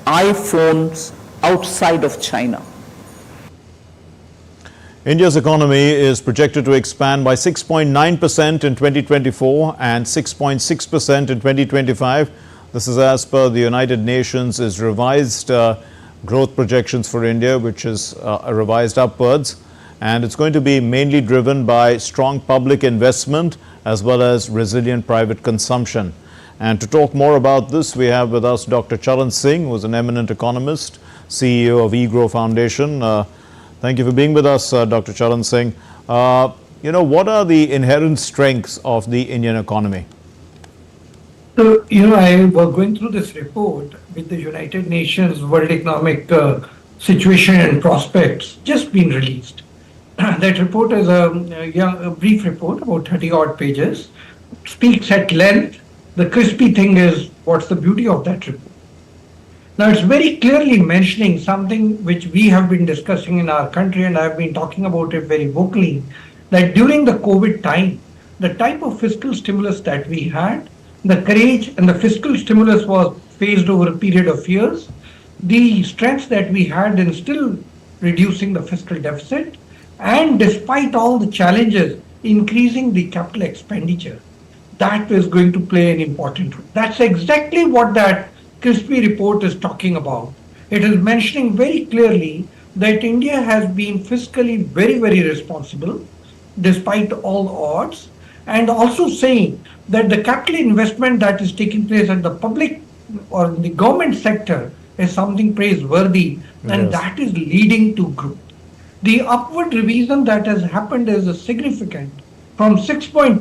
iPhones outside of China. India's economy is projected to expand by 6.9% in 2024 and 6.6% in 2025. This is as per the United Nations' revised growth projections for India, which is revised upwards. And it's going to be mainly driven by strong public investment as well as resilient private consumption. And to talk more about this, we have with us Dr. Charan Singh, who is an eminent economist, CEO of eGrow Foundation. Thank you for being with us, Dr. Charan Singh. What are the inherent strengths of the Indian economy? So, I was going through this report with the United Nations World Economic Situation and Prospects just been released. That report is a brief report, about 30 odd pages, speaks at length. The crispy thing is, what's the beauty of that report? Now, it's very clearly mentioning something which we have been discussing in our country, and I've been talking about it very vocally, that during the COVID time, the type of fiscal stimulus that we had, the courage and the fiscal stimulus was phased over a period of years. The strength that we had in still reducing the fiscal deficit, and despite all the challenges, increasing the capital expenditure, that is going to play an important role. That's exactly what that crispy report is talking about. It is mentioning very clearly that India has been fiscally very, very responsible despite all odds, and also saying that the capital investment that is taking place at the public or the government sector is something praiseworthy, and that is leading to growth. The upward revision that has happened is significant, from 6.2%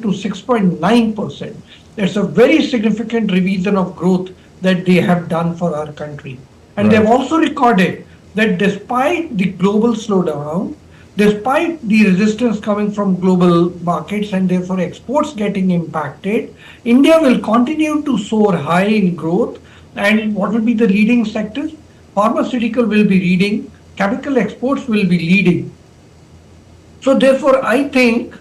to 6.9%. It's a very significant revision of growth that they have done for our country. And they've also recorded that despite the global slowdown, despite the resistance coming from global markets and therefore exports getting impacted, India will continue to soar high in growth. And what will be the leading sectors? Pharmaceutical will be leading, chemical exports will be leading. So therefore, I think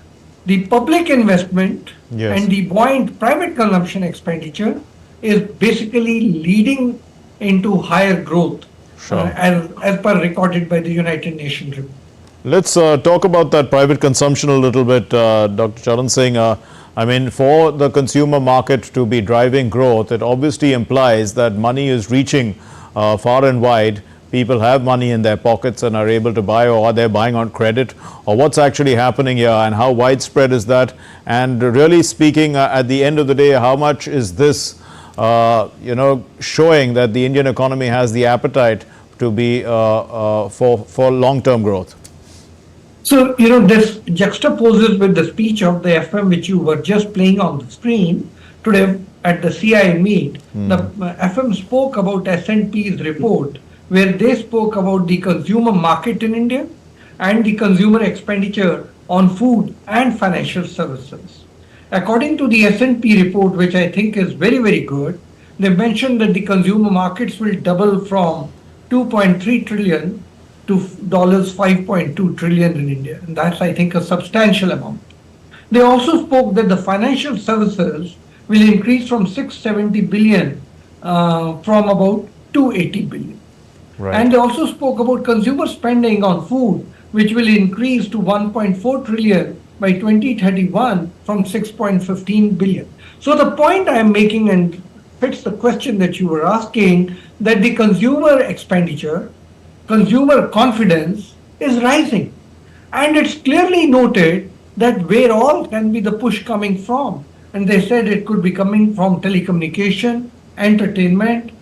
the public investment and the buoyant private consumption expenditure is basically leading into higher growth, as per recorded by the United Nations report. Let's talk about that private consumption a little bit, Dr. Charan Singh. For the consumer market to be driving growth, it obviously implies that money is reaching far and wide. People have money in their pockets and are able to buy, or are they buying on credit, or what's actually happening here, and how widespread is that? And really speaking, at the end of the day, how much is this showing that the Indian economy has the appetite to be for long-term growth? So, this juxtaposes with the speech of the FM which you were just playing on the screen today at the CI meet. The FM spoke about S&P's report, where they spoke about the consumer market in India and the consumer expenditure on food and financial services. According to the S&P report, which I think is very, very good, they mentioned that the consumer markets will double from 2.3 trillion to $5.2 trillion in India. And that's, I think, a substantial amount. They also spoke that the financial services will increase from 670 billion from about 280 billion. And they also spoke about consumer spending on food, which will increase to 1.4 trillion by 2031 from 6.15 billion. So the point I'm making, and fits the question that you were asking, that the consumer expenditure, consumer confidence is rising. And it's clearly noted that where all can be the push coming from. And they said it could be coming from telecommunication, entertainment,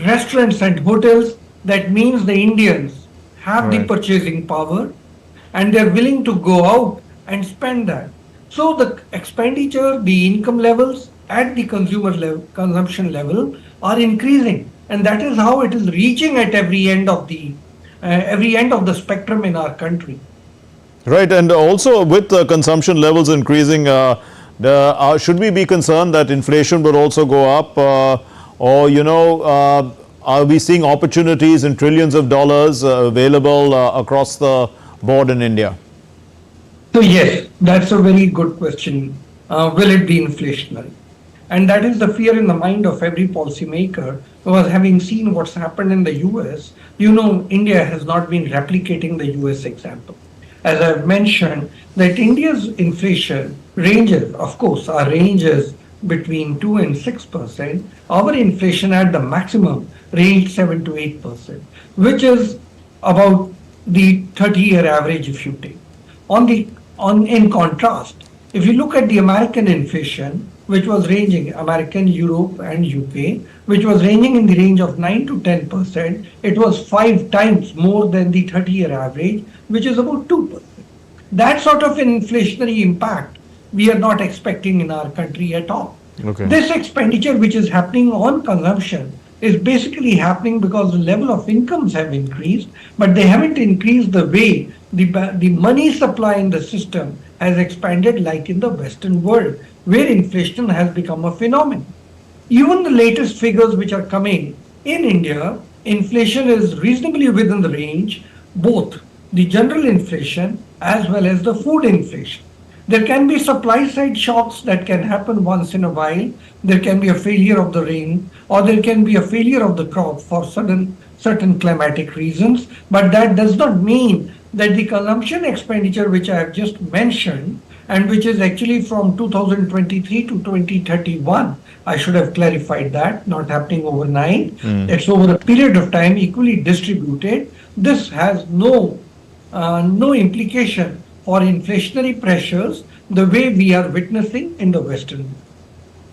restaurants and hotels. That means the Indians have the purchasing power and they're willing to go out and spend that. So the expenditure, the income levels at the consumer level, consumption level are increasing. And that is how it is reaching at every end of the spectrum in our country. Right, and also with the consumption levels increasing, should we be concerned that inflation will also go up, are we seeing opportunities in trillions of dollars available across the board in India? So yes, that's a very good question. Will it be inflationary? And that is the fear in the mind of every policymaker, was having seen what's happened in the US, you know, India has not been replicating the US example. As I've mentioned, that India's inflation ranges, of course, our ranges between 2 and 6%. Our inflation at the maximum ranged 7 to 8%, which is about the 30-year average if you take. In contrast, if you look at the American inflation, which was ranging, American, Europe, and UK, which was ranging in the range of 9 to 10%, it was 5 times more than the 30-year average, which is about 2%. That sort of an inflationary impact we are not expecting in our country at all. Okay. This expenditure which is happening on consumption is basically happening because the level of incomes have increased, but they haven't increased the way the money supply in the system has expanded like in the Western world, where inflation has become a phenomenon. Even the latest figures which are coming in India, inflation is reasonably within the range, both the general inflation as well as the food inflation. There can be supply side shocks that can happen once in a while. There can be a failure of the rain, or there can be a failure of the crop for certain climatic reasons. But that does not mean that the consumption expenditure which I have just mentioned, and which is actually from 2023 to 2031, I should have clarified that, not happening overnight. It's over a period of time, equally distributed. This has no implication for inflationary pressures the way we are witnessing in the Western world.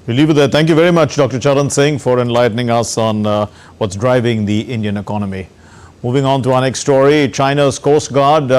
We'll leave it there. Thank you very much, Dr. Charan Singh, for enlightening us on what's driving the Indian economy. Moving on to our next story, China's Coast Guard